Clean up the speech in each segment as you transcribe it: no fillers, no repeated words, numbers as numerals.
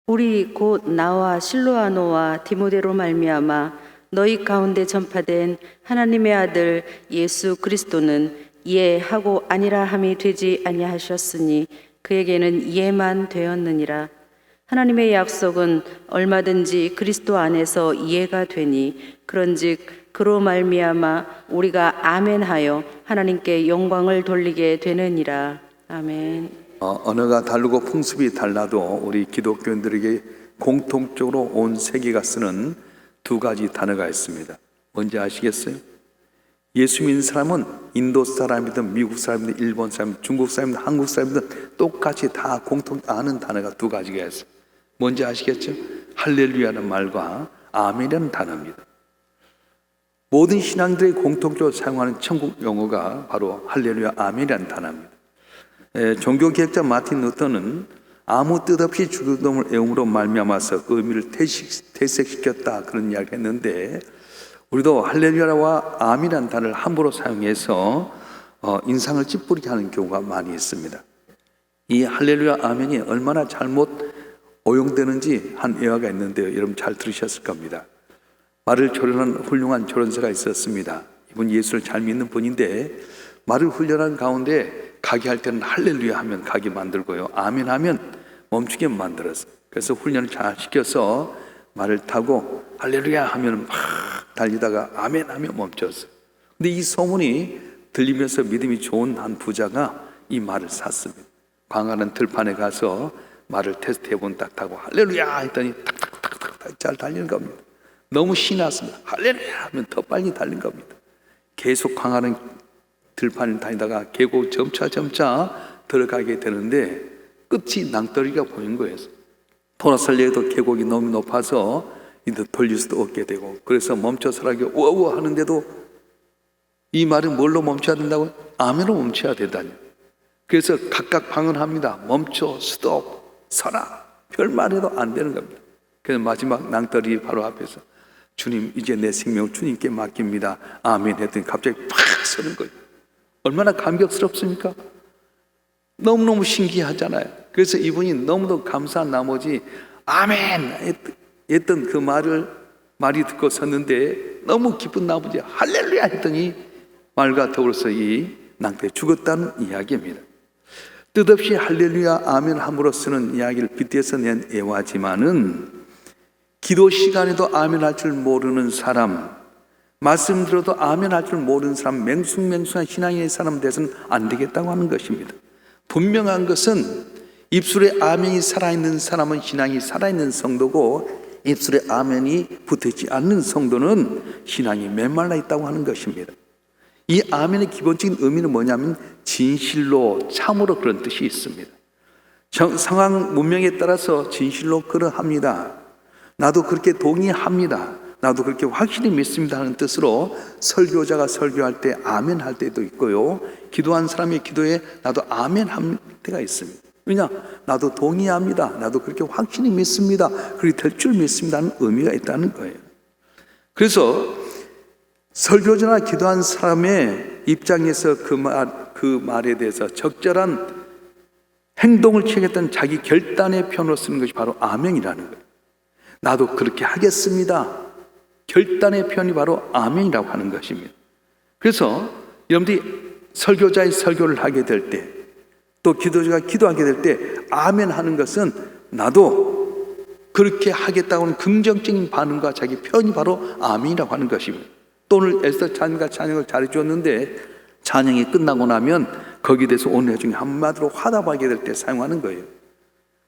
우리 곧 나와 실로아노와 디모데로 말미암아 너희 가운데 전파된 하나님의 아들 예수 그리스도는 예하고 아니라 함이 되지 아니하셨으니 그에게는 예만 되었느니라. 하나님의 약속은 얼마든지 그리스도 안에서 이해가 되니 그런즉 그로 말미암아 우리가 아멘하여 하나님께 영광을 돌리게 되느니라. 아멘. 언어가 다르고 풍습이 달라도 우리 기독교인들에게 공통적으로 온 세계가 쓰는 두 가지 단어가 있습니다. 뭔지 아시겠어요? 예수 믿는 사람은 인도 사람이든 미국 사람이든 일본 사람이든 중국 사람이든 한국 사람이든 똑같이 다 공통 아는 단어가 두 가지가 있어요. 뭔지 아시겠죠? 할렐루야라는 말과 아멘이라는 단어입니다. 모든 신앙들이 공통적으로 사용하는 천국 용어가 바로 할렐루야, 아멘이라는 단어입니다. 종교개혁자 마틴 루터는 아무 뜻 없이 주기도문을 애움으로 말미암아서 그 의미를 퇴색시켰다, 그런 이야기를 했는데, 우리도 할렐루야와 아멘이라는 단어를 함부로 사용해서 인상을 찌푸리게 하는 경우가 많이 있습니다. 이 할렐루야, 아멘이 얼마나 잘못 오용되는지 한 예화가 있는데요, 여러분 잘 들으셨을 겁니다. 말을 조련한 훌륭한 조련사가 있었습니다. 이분 예수를 잘 믿는 분인데 말을 훈련한 가운데 가게 할 때는 할렐루야 하면 가게 만들고요, 아멘 하면 멈추게 만들었어요. 그래서 훈련을 잘 시켜서 말을 타고 할렐루야 하면 막 달리다가 아멘 하면 멈췄어요. 근데 이 소문이 들리면서 믿음이 좋은 한 부자가 이 말을 샀습니다. 광활한 들판에 가서 말을 테스트해 본 딱 타고 할렐루야 했더니 탁탁탁탁 잘 달리는 겁니다. 너무 신났습니다. 할렐루야 하면 더 빨리 달린 겁니다. 계속 광활한 들판을 다니다가 계곡 점차 들어가게 되는데 끝이 낭떠러지가 보인 거예요. 돌아서려도 계곡이 너무 높아서 이제 돌릴 수도 없게 되고, 그래서 멈춰서라기 우와 하는데도 이 말은 뭘로 멈춰야 된다고요? 아멘으로 멈춰야 되다니. 그래서 각각 방언합니다. 멈춰, 스톱, 서라, 별말해도 안 되는 겁니다. 그래서 마지막 낭떠러지 바로 앞에서 주님, 이제 내 생명을 주님께 맡깁니다, 아멘 했더니 갑자기 팍 서는 거예요. 얼마나 감격스럽습니까? 너무너무 신기하잖아요. 그래서 이분이 너무도 감사한 나머지 아멘 했던 그 말이 듣고 섰는데 너무 기쁜 나머지 할렐루야 했더니 말과 더불어서 이 낭패에 죽었다는 이야기입니다. 뜻없이 할렐루야, 아멘 함으로 쓰는 이야기를 빗대서 낸 예화지만은 기도 시간에도 아멘 할 줄 모르는 사람, 말씀 들어도 아멘 할 줄 모르는 사람, 맹숭맹숭한 신앙의 사람 돼서는 안 되겠다고 하는 것입니다. 분명한 것은 입술에 아멘이 살아있는 사람은 신앙이 살아있는 성도고, 입술에 아멘이 붙어있지 않는 성도는 신앙이 메말라 있다고 하는 것입니다. 이 아멘의 기본적인 의미는 뭐냐면 진실로, 참으로, 그런 뜻이 있습니다. 상황 문명에 따라서 진실로 그러합니다, 나도 그렇게 동의합니다, 나도 그렇게 확실히 믿습니다 하는 뜻으로 설교자가 설교할 때 아멘 할 때도 있고요, 기도한 사람의 기도에 나도 아멘 할 때가 있습니다. 왜냐? 나도 동의합니다, 나도 그렇게 확실히 믿습니다, 그렇게 될 줄 믿습니다 하는 의미가 있다는 거예요. 그래서 설교자나 기도한 사람의 입장에서 그 말에 대해서 적절한 행동을 취하겠다는 자기 결단의 표현으로 쓰는 것이 바로 아멘이라는 거예요. 나도 그렇게 하겠습니다, 결단의 표현이 바로 아멘이라고 하는 것입니다. 그래서 여러분들이 설교자의 설교를 하게 될 때, 또 기도자가 기도하게 될 때 아멘 하는 것은 나도 그렇게 하겠다고 하는 긍정적인 반응과 자기 표현이 바로 아멘이라고 하는 것입니다. 또 오늘 에스더 찬양가 찬양을 잘해주었는데 찬양이 끝나고 나면 거기에 대해서 오늘 중에 한마디로 화답하게 될 때 사용하는 거예요.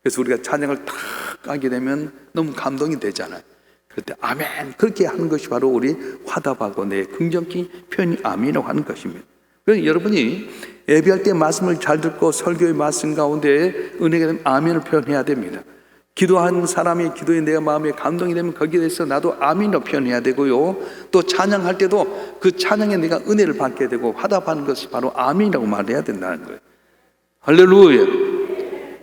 그래서 우리가 찬양을 탁 하게 되면 너무 감동이 되잖아요. 그럴 때 아멘, 그렇게 하는 것이 바로 우리 화답하고 내 긍정적인 표현이 아멘이라고 하는 것입니다. 그래서 여러분이 예배할 때 말씀을 잘 듣고 설교의 말씀 가운데 은혜가 되면 아멘을 표현해야 됩니다. 기도하는 사람의 기도에 내가 마음에 감동이 되면 거기에 대해서 나도 아멘으로 표현해야 되고요, 또 찬양할 때도 그 찬양에 내가 은혜를 받게 되고 화답하는 것이 바로 아멘이라고 말해야 된다는 거예요. 할렐루야.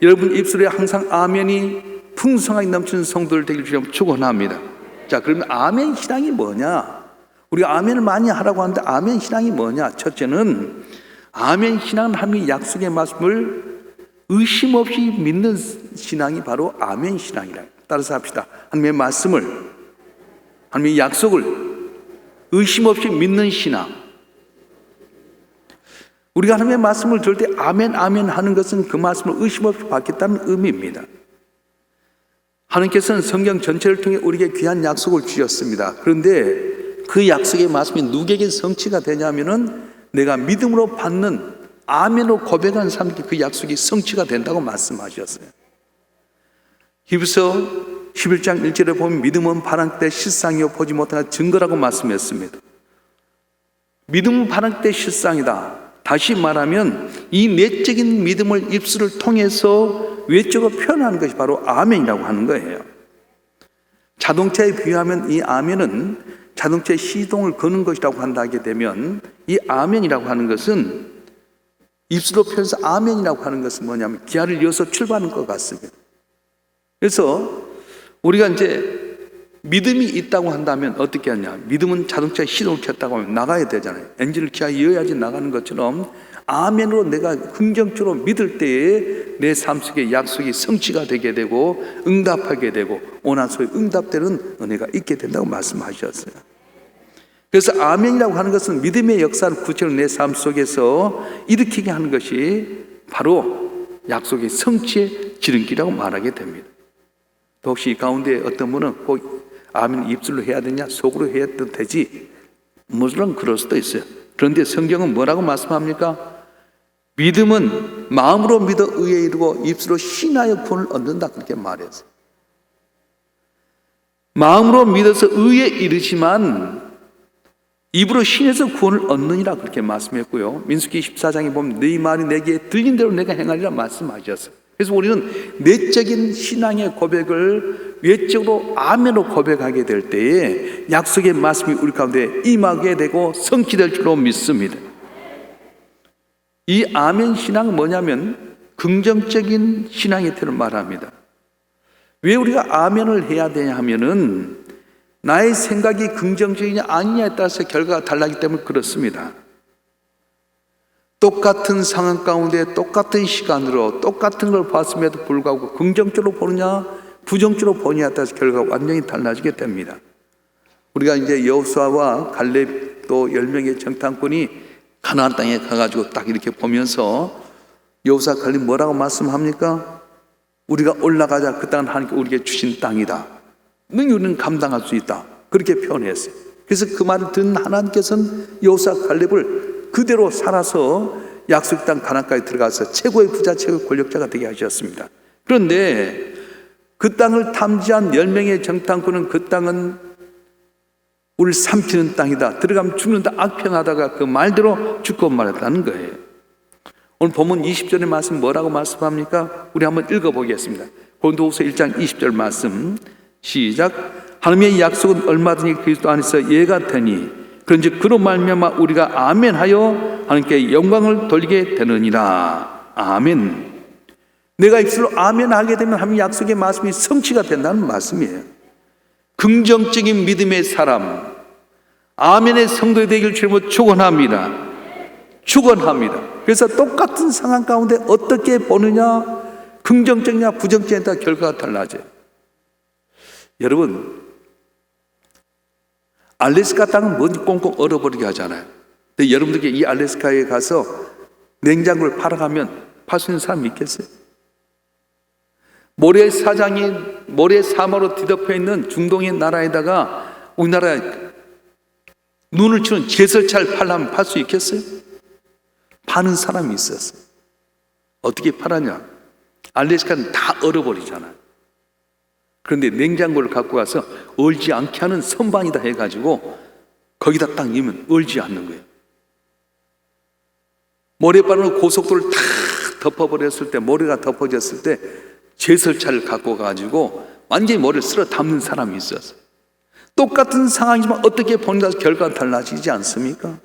여러분 입술에 항상 아멘이 풍성하게 넘치는 성도들 되길 주님 축원합니다. 자, 그러면 아멘 신앙이 뭐냐? 우리가 아멘을 많이 하라고 하는데 아멘 신앙이 뭐냐? 첫째는 아멘 신앙은 하나님의 약속의 말씀을 의심 없이 믿는 신앙이 바로 아멘 신앙이라. 따라서 합시다. 하나님의 말씀을, 하나님의 약속을 의심 없이 믿는 신앙. 우리가 하나님의 말씀을 들을 때 아멘 아멘 하는 것은 그 말씀을 의심 없이 받겠다는 의미입니다. 하나님께서는 성경 전체를 통해 우리에게 귀한 약속을 주셨습니다. 그런데 그 약속의 말씀이 누구에게 성취가 되냐면은 내가 믿음으로 받는 아멘으로 고백하는 사람에게 그 약속이 성취가 된다고 말씀하셨어요. 히브리서 11장 1절에 보면 믿음은 바랄 때 실상이요 보지 못하는 증거라고 말씀했습니다. 믿음은 바랄 때 실상이다. 다시 말하면 이 내적인 믿음을 입술을 통해서 외적으로 표현하는 것이 바로 아멘이라고 하는 거예요. 자동차에 비유하면 이 아멘은 자동차의 시동을 거는 것이라고 한다게 되면 이 아멘이라고 하는 것은 입술로 표현해서 아멘이라고 하는 것은 뭐냐면 기아를 이어서 출발하는 것 같습니다. 그래서 우리가 이제 믿음이 있다고 한다면 어떻게 하냐? 믿음은 자동차에 시동을 켰다고 하면 나가야 되잖아요. 엔진을 기아 이어야지 나가는 것처럼 아멘으로 내가 긍정적으로 믿을 때에 내 삶 속에 약속이 성취가 되게 되고 응답하게 되고 원한 소에 응답되는 은혜가 있게 된다고 말씀하셨어요. 그래서 아멘이라고 하는 것은 믿음의 역사를 구체적으로 내 삶 속에서 일으키게 하는 것이 바로 약속의 성취의 지름길이라고 말하게 됩니다. 또 혹시 이 가운데 어떤 분은 꼭 아멘 입술로 해야 되냐 속으로 해도 되지, 물론 그럴 수도 있어요. 그런데 성경은 뭐라고 말씀합니까? 믿음은 마음으로 믿어 의에 이르고 입술로 신하여 구원을 얻는다, 그렇게 말했어요. 마음으로 믿어서 의에 이르지만 입으로 신에서 구원을 얻느니라, 그렇게 말씀했고요. 민수기 14장에 보면 네 말이 내게 들린 대로 내가 행하리라 말씀하셨어요. 그래서 우리는 내적인 신앙의 고백을 외적으로 아멘으로 고백하게 될 때에 약속의 말씀이 우리 가운데 임하게 되고 성취될 줄로 믿습니다. 이 아멘 신앙은 뭐냐면 긍정적인 신앙의 틀을 말합니다. 왜 우리가 아멘을 해야 되냐 하면은 나의 생각이 긍정적이냐 아니냐에 따라서 결과가 달라지기 때문에 그렇습니다. 똑같은 상황 가운데 똑같은 시간으로 똑같은 걸 봤음에도 불구하고 긍정적으로 보느냐 부정적으로 보느냐에 따라서 결과가 완전히 달라지게 됩니다. 우리가 이제 여호수아와 갈렙 또 10명의 정탐꾼이 가나안 땅에 가가지고 딱 이렇게 보면서 여호수아 갈렙 뭐라고 말씀합니까? 우리가 올라가자, 그 땅은 하나님께 우리에게 주신 땅이다. 능히 우리는 감당할 수 있다, 그렇게 표현했어요. 그래서 그 말을 듣는 하나님께서는 여호수아 갈렙을 그대로 살아서 약속 땅 가나안까지 들어가서 최고의 부자, 최고의 권력자가 되게 하셨습니다. 그런데 그 땅을 탐지한 10명의 정탐꾼은 그 땅은 우리를 삼키는 땅이다, 들어가면 죽는다, 악평하다가 그 말대로 죽고 말았다는 거예요. 오늘 본문 20절의 말씀 뭐라고 말씀합니까? 우리 한번 읽어보겠습니다. 고린도후서 1장 20절 말씀 시작. 하나님의 약속은 얼마든지 그리스도 안에서 예가 되니 그런즉 그로 말미암아 우리가 아멘하여 하나님께 영광을 돌리게 되느니라. 아멘. 내가 입술로 아멘하게 되면 하나님의 약속의 말씀이 성취가 된다는 말씀이에요. 긍정적인 믿음의 사람, 아멘의 성도가 되길 주님으로 축원합니다. 축원합니다. 그래서 똑같은 상황 가운데 어떻게 보느냐, 긍정적이냐 부정적이냐에 따라 결과가 달라져요. 여러분, 알래스카 땅은 먼지 꽁꽁 얼어버리게 하잖아요. 근데 여러분들께 이 알래스카에 가서 냉장고를 팔아가면 팔 수 있는 사람이 있겠어요? 모래사장이 모래사마로 뒤덮여 있는 중동의 나라에다가 우리나라에 눈을 치는 제설차를 팔려면 팔 수 있겠어요? 파는 사람이 있었어요. 어떻게 팔았냐? 알래스카는 다 얼어버리잖아요. 그런데 냉장고를 갖고 가서 얼지 않게 하는 선반이다 해가지고 거기다 딱 넣으면 얼지 않는 거예요. 모래바람으로 고속도로를 다 덮어버렸을 때, 모래가 덮어졌을 때 제설차를 갖고 가지고 완전히 모래를 쓸어 담는 사람이 있었어요. 똑같은 상황이지만 어떻게 보니까 결과가 달라지지 않습니까?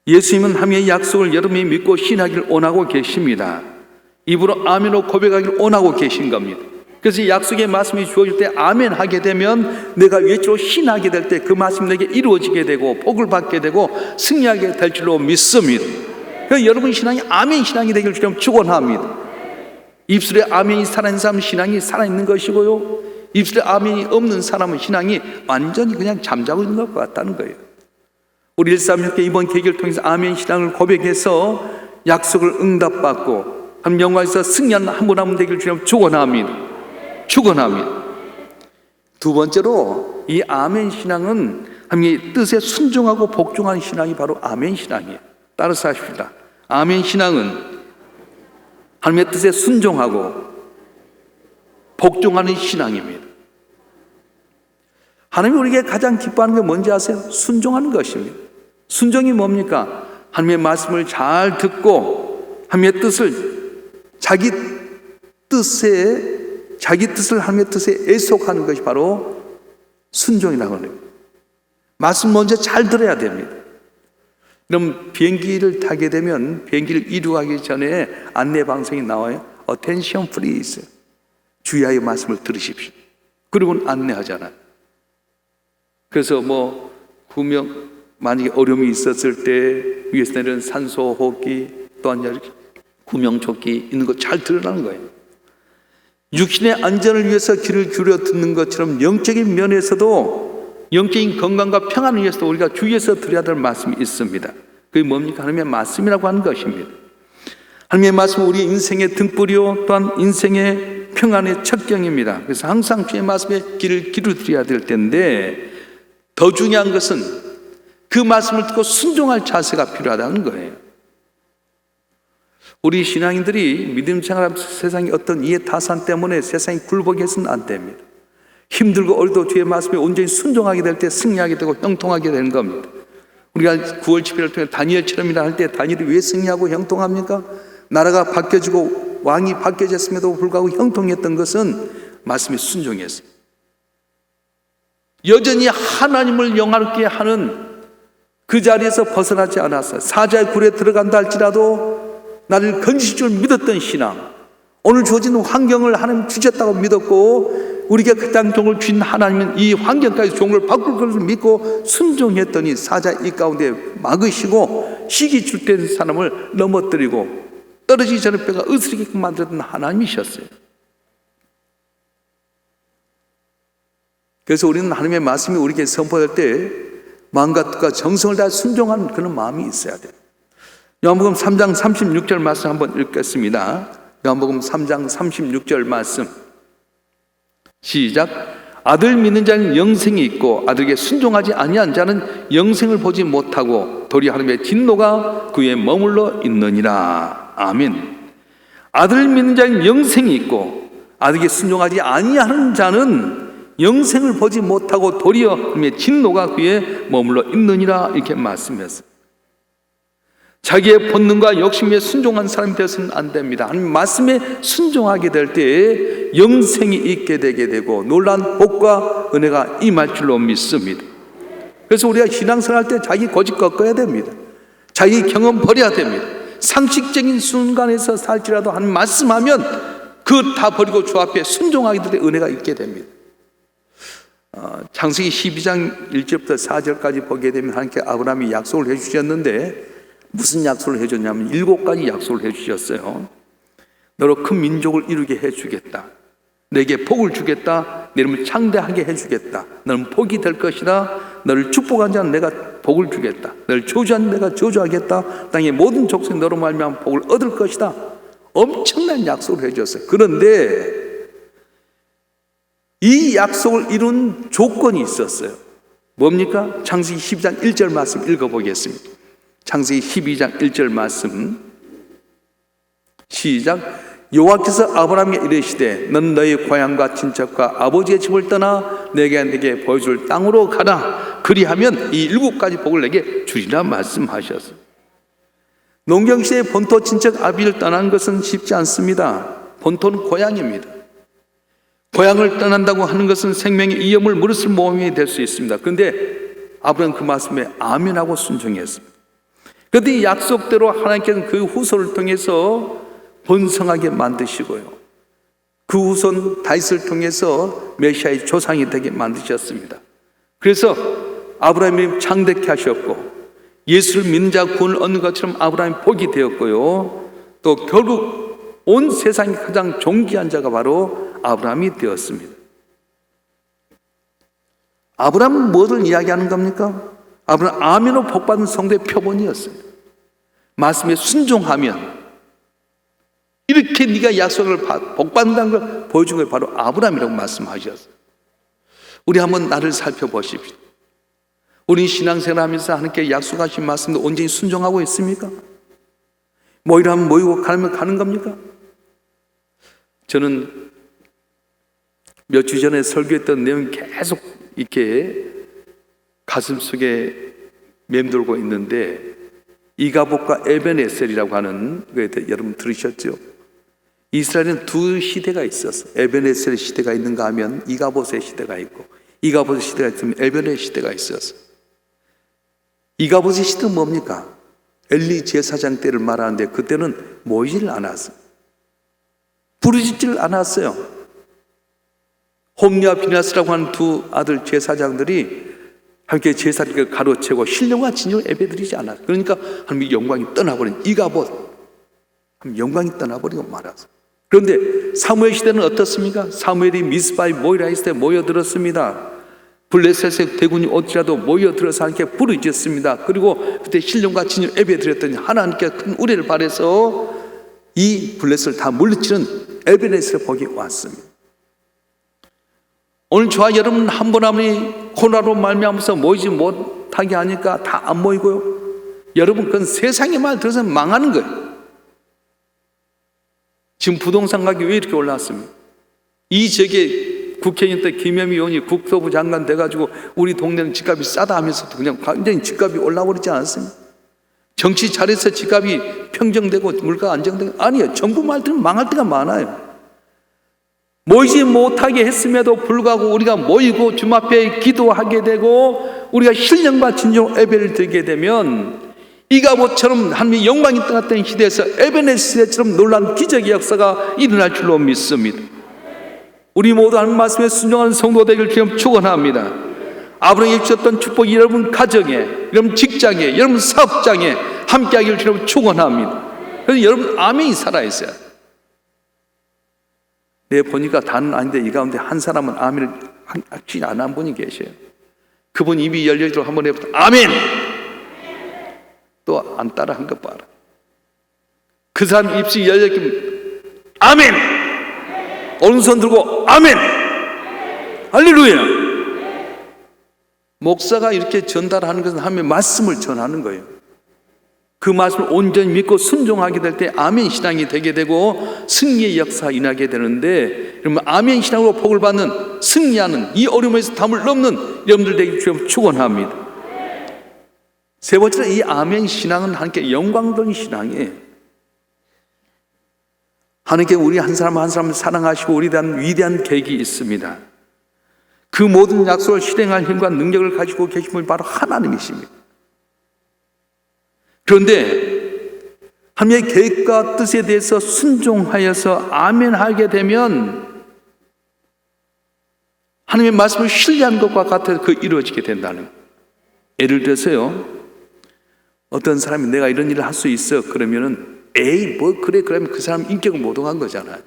예수님은 하나님의 약속을 여러분이 믿고 신하기를 원하고 계십니다. 입으로 아멘으로 고백하기를 원하고 계신 겁니다. 그래서 약속의 말씀이 주어질 때 아멘 하게 되면 내가 외적으로 신하게 될 때 그 말씀 내게 이루어지게 되고 복을 받게 되고 승리하게 될 줄로 믿습니다. 그래서 여러분 신앙이 아멘 신앙이 되길 주님 축원합니다. 입술에 아멘이 살아있는 사람은 신앙이 살아있는 것이고요, 입술에 아멘이 없는 사람은 신앙이 완전히 그냥 잠자고 있는 것 같다는 거예요. 우리 136개 이번 계기를 통해서 아멘 신앙을 고백해서 약속을 응답받고 한 영광에서 승리하는 한 분 한 분 되길 주님 축원합니다. 축원합니다. 두 번째로 이 아멘 신앙은 하나님의 뜻에 순종하고 복종하는 신앙이 바로 아멘 신앙이에요. 따라서 하십시다. 아멘 신앙은 하나님의 뜻에 순종하고 복종하는 신앙입니다. 하나님이 우리에게 가장 기뻐하는 게 뭔지 아세요? 순종하는 것입니다. 순종이 뭡니까? 하나님의 말씀을 잘 듣고 하나님의 뜻을 자기 뜻을 하나님의 뜻에 애속하는 것이 바로 순종이라고 합니다. 말씀 먼저 잘 들어야 됩니다. 그럼 비행기를 타게 되면 비행기를 이륙하기 전에 안내 방송이 나와요. Attention please. 주의하여 말씀을 들으십시오. 그리고는 안내하잖아요. 그래서 만약에 어려움이 있었을 때 위에서 내리는 산소 호흡기 또한 구명조끼 있는 거 잘 들으라는 거예요. 육신의 안전을 위해서 귀를 기울여 듣는 것처럼 영적인 면에서도 영적인 건강과 평안을 위해서도 우리가 주의해서 들어야 될 말씀이 있습니다. 그게 뭡니까? 하나님의 말씀이라고 하는 것입니다. 하나님의 말씀은 우리 인생의 등불이요 또한 인생의 평안의 척경입니다. 그래서 항상 주의 말씀에 귀를 기울여야 될 텐데 더 중요한 것은 그 말씀을 듣고 순종할 자세가 필요하다는 거예요. 우리 신앙인들이 믿음 생활하면서 세상의 어떤 이해 타산 때문에 세상이 굴복해서는 안 됩니다. 힘들고 어려도 주의 말씀에 온전히 순종하게 될 때 승리하게 되고 형통하게 되는 겁니다. 우리가 9월 집회를 통해 다니엘처럼이라 할 때 다니엘이 왜 승리하고 형통합니까? 나라가 바뀌어지고 왕이 바뀌어졌음에도 불구하고 형통했던 것은 말씀에 순종했어요. 여전히 하나님을 영화롭게 하는 그 자리에서 벗어나지 않았어요. 사자의 굴에 들어간다 할지라도 나를 건지실 줄 믿었던 신앙, 오늘 주어진 환경을 하나님 주셨다고 믿었고 우리에게 그 땅 종을 주신 하나님은 이 환경까지 종을 바꿀 것을 믿고 순종했더니 사자 이 가운데 막으시고 시기 줄된 사람을 넘어뜨리고 떨어지기 전에 뼈가 으스리게끔 만들었던 하나님이셨어요. 그래서 우리는 하나님의 말씀이 우리에게 선포될 때 마음과 뜻과 정성을 다해 순종하는 그런 마음이 있어야 돼요. 요한복음 3장 36절 말씀 한번 읽겠습니다. 요한복음 3장 36절 말씀 시작. 아들 믿는 자는 영생이 있고 아들에게 순종하지 아니한 자는 영생을 보지 못하고 도리어 하나님의 진노가 그에 머물러 있느니라. 아멘. 아들 믿는 자는 영생이 있고 아들에게 순종하지 아니하는 자는 영생을 보지 못하고 도리어 하나님의 진노가 그에 머물러 있느니라. 이렇게 말씀했어요. 자기의 본능과 욕심에 순종한 사람이 되어서는 안 됩니다. 하나님 말씀에 순종하게 될 때 영생이 있게 되게 되고 놀라운 복과 은혜가 임할 줄로 믿습니다. 그래서 우리가 신앙생활 할 때 자기 고집 꺾어야 됩니다. 자기 경험 버려야 됩니다. 상식적인 순간에서 살지라도 하나님 말씀하면 그 다 버리고 주 앞에 순종하게 될 때 은혜가 있게 됩니다. 창세기 12장 1절부터 4절까지 보게 되면 하나님께 아브라함이 약속을 해주셨는데 무슨 약속을 해줬냐면 7가지 약속을 해주셨어요. 너로 큰 민족을 이루게 해주겠다. 내게 복을 주겠다. 내 이름을 창대하게 해주겠다. 너는 복이 될 것이다. 너를 축복한 자는 내가 복을 주겠다. 너를 저주한 내가 저주하겠다. 땅의 모든 족속이 너로 말미암아 복을 얻을 것이다. 엄청난 약속을 해줬어요. 그런데 이 약속을 이룬 조건이 있었어요. 뭡니까? 창세기 12장 1절 말씀 읽어보겠습니다. 창세기 12장 1절 말씀 시작. 여호와께서 아브라함에게 이르시되 넌 너희 고향과 친척과 아버지의 집을 떠나 내게 보여줄 땅으로 가라. 그리하면 이 7가지 복을 내게 주리라 말씀하셨어요. 농경시대의 본토 친척 아비를 떠나는 것은 쉽지 않습니다. 본토는 고향입니다. 고향을 떠난다고 하는 것은 생명의 위험을 무릅쓸 모험이 될 수 있습니다. 그런데 아브라함은 그 말씀에 아멘하고 순종했습니다. 그런데 이 약속대로 하나님께서는 그 후손을 통해서 번성하게 만드시고요, 그 후손 다윗을 통해서 메시아의 조상이 되게 만드셨습니다. 그래서 아브라함이 창대케 하셨고 예수를 믿는 자 구원을 얻는 것처럼 아브라함이 복이 되었고요. 또 결국 온 세상에 가장 존귀한 자가 바로 아브라함이 되었습니다. 아브라함은 무엇을 이야기하는 겁니까? 아브라함은 아멘으로 복받은 성도의 표본이었습니다. 말씀에 순종하면 이렇게 네가 약속을 복받는다는 걸 보여준 게 바로 아브라함이라고 말씀하셨어요. 우리 한번 나를 살펴보십시오. 우리 신앙생활 하면서 하나님께 약속하신 말씀도 온전히 순종하고 있습니까? 모이라 하면 모이고 가면 가는 겁니까? 저는 몇 주 전에 설교했던 내용이 계속 이렇게 가슴속에 맴돌고 있는데, 이가봇과 에벤에셀이라고 하는 거에 대해 여러분 들으셨죠? 이스라엘은 두 시대가 있었어요. 에벤에셀의 시대가 있는가 하면 이가봇의 시대가 있고, 이가봇의 시대가 있으면 에벤의 시대가 있었어요. 이가봇의 시대는 뭡니까? 엘리 제사장 때를 말하는데 그때는 모이질 않았어요. 부르짖지를 않았어요. 홈리와 비나스라고 하는 두 아들 제사장들이 함께 제사를 가로채고 신령과 진정을 예배드리지 않았어요. 그러니까 하나님의 영광이 떠나버린 이가봇, 영광이 떠나버리고 말았어요. 그런데 사무엘 시대는 어떻습니까? 사무엘이 미스바에 모이라 했을 때 모여들었습니다. 블레셋의 대군이 어찌라도 모여들어서 하나님께 부르짖었습니다. 그리고 그때 신령과 진정을 예배드렸더니 하나님께 큰 우레를 발해서 이 블레셋을 다 물리치는 에베네셀의 복이 왔습니다. 오늘 저와 여러분 한 번 하면 코로나로 말미암아서 모이지 못하게 하니까 다 안 모이고요. 여러분 그건 세상의 말 들어서 망하는 거예요. 지금 부동산 가격이 왜 이렇게 올랐습니까? 이 지역에 국회의원 때 김현미 의원이 국토부 장관 돼가지고 우리 동네는 집값이 싸다 하면서도 그냥 완전히 집값이 올라버리지 않았습니까? 정치 잘해서 집값이 평정되고 물가가 안정되고, 아니에요. 정부 말 들으면 망할 때가 많아요. 모이지 못하게 했음에도 불구하고 우리가 모이고 주님 앞에 기도하게 되고 우리가 신령과 진정 예배를 드리게 되면 이가봇처럼 하나님의 영광이 떠났던 시대에서 에베네셀 시대처럼 놀라운 기적의 역사가 일어날 줄로 믿습니다. 우리 모두 하나님 말씀에 순종하는 성도 되기를 주님 축원합니다. 아브라함이 주셨던 축복이 여러분 가정에, 여러분 직장에, 여러분 사업장에 함께하기를 주님 축원합니다. 그래서 여러분 아멘이 살아있어요. 내 보니까 다는 아닌데 이 가운데 한 사람은 아멘을 하지 않은 분이 계셔요. 그분 입이 열려있도록 한번 해보세요. 아멘! 또 안 따라 한 것 봐라. 그 사람 입이 열려있으면 아멘! 오른손 들고 아멘! 할렐루야! 목사가 이렇게 전달하는 것은 하나님의 말씀을 전하는 거예요. 그 말씀을 온전히 믿고 순종하게 될 때 아멘 신앙이 되게 되고 승리의 역사가 일어나게 되는데, 그러면 아멘 신앙으로 복을 받는, 승리하는, 이 어려움에서 담을 넘는 여러분들 되기를 주님 축원합니다. 세 번째로 이 아멘 신앙은 하나님께 영광 돌리는 신앙이에요. 하나님께 우리 한 사람 한 사람을 사랑하시고 우리에 대한 위대한 계획이 있습니다. 그 모든 약속을 실행할 힘과 능력을 가지고 계신 분이 바로 하나님이십니다. 그런데 하나님의 계획과 뜻에 대해서 순종하여서 아멘하게 되면 하나님의 말씀을 신뢰한 것과 같아서 그 이루어지게 된다는 거예요. 예를 들어서요, 어떤 사람이 내가 이런 일을 할 수 있어 그러면은 에이 뭐 그래 그러면 그 사람 인격을 모독한 거잖아요.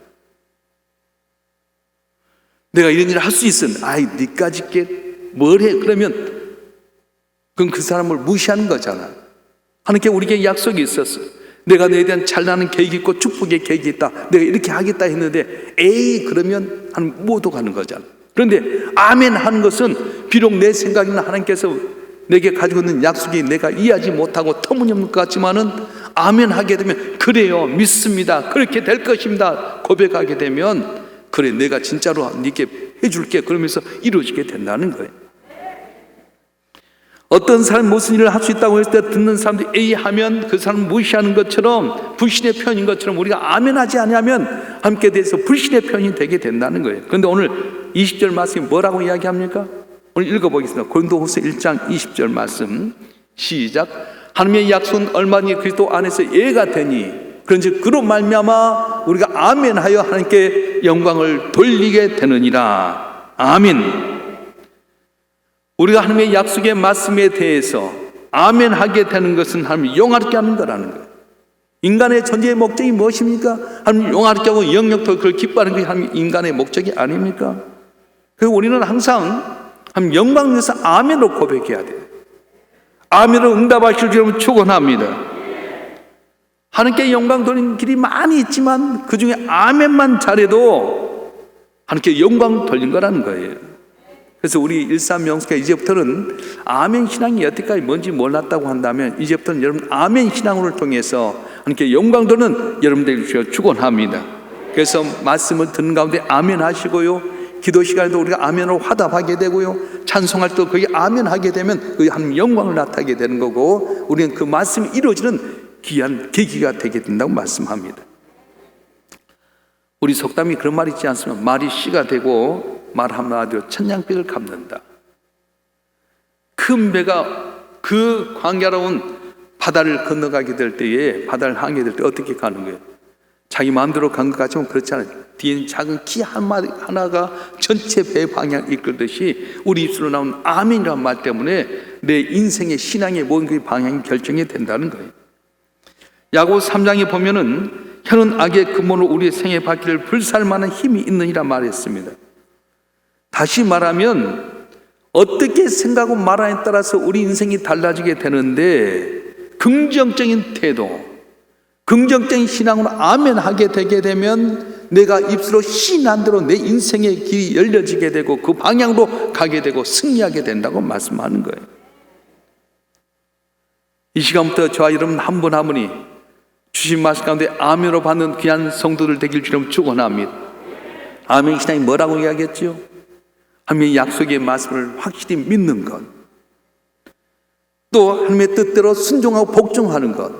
내가 이런 일을 할 수 있어, 아이 니까짓게 뭘 해 그러면 그건 그 사람을 무시하는 거잖아요. 하나님께 우리에게 약속이 있었어. 내가 너에 대한 잘나는 계획이 있고 축복의 계획이 있다. 내가 이렇게 하겠다 했는데 에이 그러면 하나님 모독하는 거잖아. 그런데 아멘 하는 것은 비록 내 생각이나 하나님께서 내게 가지고 있는 약속이 내가 이해하지 못하고 터무니없는 것 같지만은 아멘 하게 되면 그래요 믿습니다 그렇게 될 것입니다 고백하게 되면 그래 내가 진짜로 네게 해줄게 그러면서 이루어지게 된다는 거예요. 어떤 사람이 무슨 일을 할 수 있다고 했을 때 듣는 사람들이 에이 하면 그 사람을 무시하는 것처럼 불신의 표현인 것처럼 우리가 아멘하지 않으면 함께 대해서 불신의 표현이 되게 된다는 거예요. 그런데 오늘 20절 말씀이 뭐라고 이야기합니까? 오늘 읽어보겠습니다. 고린도후서 1장 20절 말씀 시작. 하나님의 약속은 얼마든지 그리스도 안에서 예가 되니 그런즉 그로 말미암아 우리가 아멘하여 하나님께 영광을 돌리게 되느니라. 아멘. 우리가 하나님의 약속의 말씀에 대해서 아멘 하게 되는 것은 하나님 영화롭게 하는 거라는 거예요. 인간의 존재의 목적이 무엇입니까? 하나님 영화롭게 하고 영역도 그걸 기뻐하는 것이 하나님 인간의 목적이 아닙니까? 그리고 우리는 항상 하나님 영광을 위해서 아멘으로 고백해야 돼요. 아멘으로 응답하실 줄 축원합니다. 하나님께 영광 돌리는 길이 많이 있지만 그 중에 아멘만 잘해도 하나님께 영광 돌린 거라는 거예요. 그래서 우리 일삼명수가 이제부터는 아멘 신앙이 여태까지 뭔지 몰랐다고 한다면 이제부터는 여러분 아멘 신앙을 통해서 하나님께 영광 돌리는 여러분들이 축원합니다. 그래서 말씀을 듣는 가운데 아멘 하시고요, 기도 시간에도 우리가 아멘으로 화답하게 되고요, 찬송할 때 거기 아멘 하게 되면 그 하나님 영광을 나타나게 되는 거고, 우리는 그 말씀이 이루어지는 귀한 계기가 되게 된다고 말씀합니다. 우리 속담이 그런 말이 있지 않습니까? 말이 씨가 되고 말 한마디로 천냥백을 갚는다. 큰 배가 그 광야로운 바다를 건너가게 될 때에, 바다를 항해게 될 때 어떻게 가는 거예요? 자기 마음대로 간 것 같지만 그렇지 않아요. 뒤에는 작은 키 하나가 전체 배 방향 이끌듯이 우리 입술로 나오는 아멘이라는 말 때문에 내 인생의 신앙의 모든 그 방향이 결정이 된다는 거예요. 야고보 3장에 보면은 혀는 악의 근본으로 우리의 생애 바퀴를 불살만한 힘이 있느니라 말했습니다. 다시 말하면 어떻게 생각하고 말하냐에 따라서 우리 인생이 달라지게 되는데, 긍정적인 태도, 긍정적인 신앙으로 아멘 하게 되게 되면 내가 입술로 신한 대로 내 인생의 길이 열려지게 되고 그 방향으로 가게 되고 승리하게 된다고 말씀하는 거예요. 이 시간부터 저와 여러분 한 분 한 분이 주신 말씀 가운데 아멘으로 받는 귀한 성도들 되길 주님 축원합니다. 아멘 신앙이 뭐라고 이야기했죠? 하나님의 약속의 말씀을 확실히 믿는 것, 또 하나님의 뜻대로 순종하고 복종하는 것,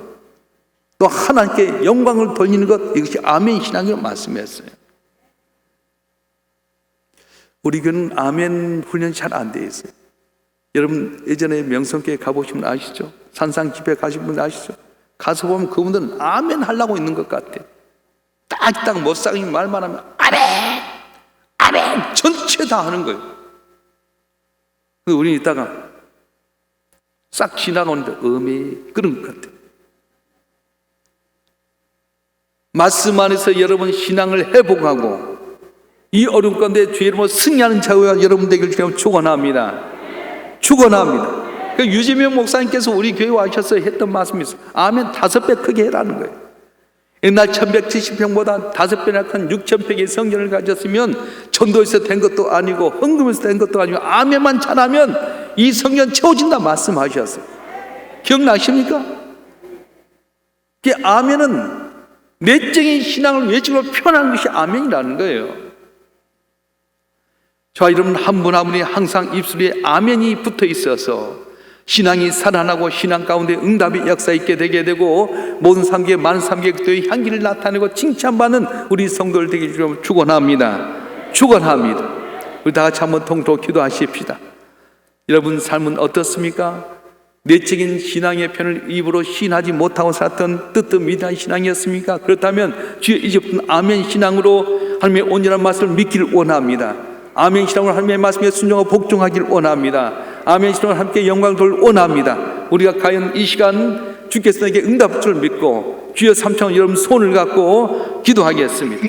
또 하나님께 영광을 돌리는 것, 이것이 아멘 신앙이라고 말씀했어요. 우리 교회는 아멘 훈련이 잘 안 돼 있어요. 여러분 예전에 명성교회 가보시면 아시죠? 산상 집회 가신 분 아시죠? 가서 보면 그분들은 아멘 하려고 있는 것 같아. 딱딱 못상이 말만 하면 아멘! 아멘! 전체 다 하는 거예요. 우리는 이따가 싹 지나가는데 그런 것 같아요. 말씀 안에서 여러분 신앙을 회복하고 이 어려운 가운데 주의 이름으로 승리하는 자가 여러분 되길 주님 축원합니다. 축원합니다. 유지명 목사님께서 우리 교회 와셔서 했던 말씀이 있어요. 아멘 5배 크게 해라는 거예요. 옛날 1170평보다 5배나 큰 6000평의 성전을 가졌으면 전도에서 된 것도 아니고 헌금에서 된 것도 아니고 아멘만 잘하면 이 성전 채워진다 말씀하셨어요. 기억나십니까? 그 아멘은 내적인 신앙을 외적으로 표현하는 것이 아멘이라는 거예요. 저와 여러분 한 분 한 분이 항상 입술에 아멘이 붙어 있어서 신앙이 살아나고 신앙 가운데 응답이 역사 있게 되게 되고 모든 삶계 많은 삶계 그때의 향기를 나타내고 칭찬받는 우리 성도들 되게 축원합니다. 축원합니다. 우리 다 같이 한번 통독 기도하십시다. 여러분 삶은 어떻습니까? 내적인 신앙의 편을 입으로 시인하지 못하고 살았던 뜨뜻미단 신앙이었습니까? 그렇다면 주의 이제부터는 아멘 신앙으로 하나님의 온전한 말씀을 믿기를 원합니다. 아멘 신앙으로 하나님의 말씀에 순종하고 복종하기를 원합니다. 아멘 신앙으로 함께 영광을 돌 원합니다. 우리가 과연 이 시간 주께서 내게 응답할 줄 믿고 주여 삼창 여러분 손을 갖고 기도하겠습니다.